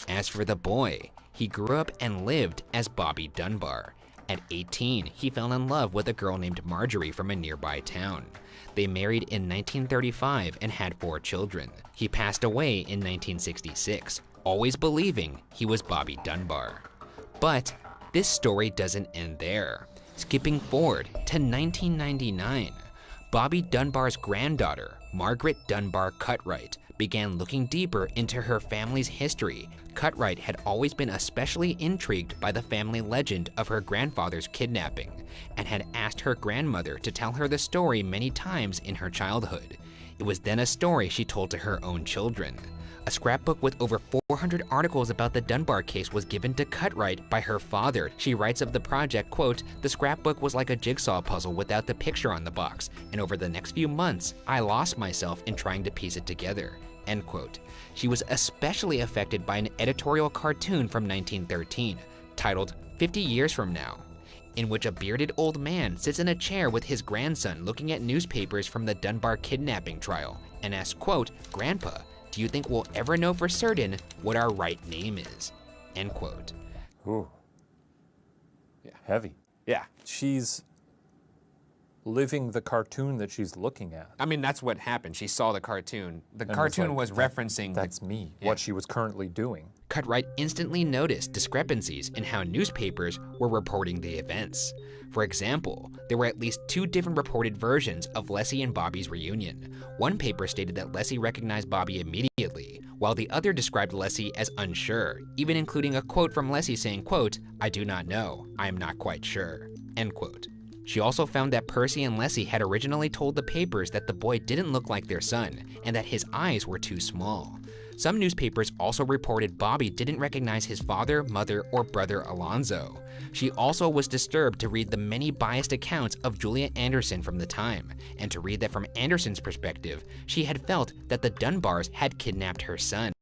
As for the boy, he grew up and lived as Bobby Dunbar. At 18, he fell in love with a girl named Marjorie from a nearby town. They married in 1935 and had 4 children. He passed away in 1966, always believing he was Bobby Dunbar. But this story doesn't end there. Skipping forward to 1999, Bobby Dunbar's granddaughter, Margaret Dunbar Cutright, began looking deeper into her family's history. Cutright had always been especially intrigued by the family legend of her grandfather's kidnapping and had asked her grandmother to tell her the story many times in her childhood. It was then a story she told to her own children. A scrapbook with over 400 articles about the Dunbar case was given to Cutright by her father. She writes of the project, quote, "The scrapbook was like a jigsaw puzzle without the picture on the box, and over the next few months, I lost myself in trying to piece it together," end quote. She was especially affected by an editorial cartoon from 1913, titled 50 Years From Now, in which a bearded old man sits in a chair with his grandson looking at newspapers from the Dunbar kidnapping trial and asks, quote, "Grandpa, do you think we'll ever know for certain what our right name is?" End quote. Ooh. Yeah. Heavy. Yeah. She's living the cartoon that she's looking at. I mean, that's what happened. She saw the cartoon. The cartoon was referencing... That's me, what she was currently doing. Cutright instantly noticed discrepancies in how newspapers were reporting the events. For example, there were at least 2 different reported versions of Leslie and Bobby's reunion. One paper stated that Leslie recognized Bobby immediately, while the other described Leslie as unsure, even including a quote from Leslie saying, quote, "I do not know, I am not quite sure," end quote. She also found that Percy and Leslie had originally told the papers that the boy didn't look like their son and that his eyes were too small. Some newspapers also reported Bobby didn't recognize his father, mother, or brother Alonzo. She also was disturbed to read the many biased accounts of Julia Anderson from the time, and to read that from Anderson's perspective, she had felt that the Dunbars had kidnapped her son.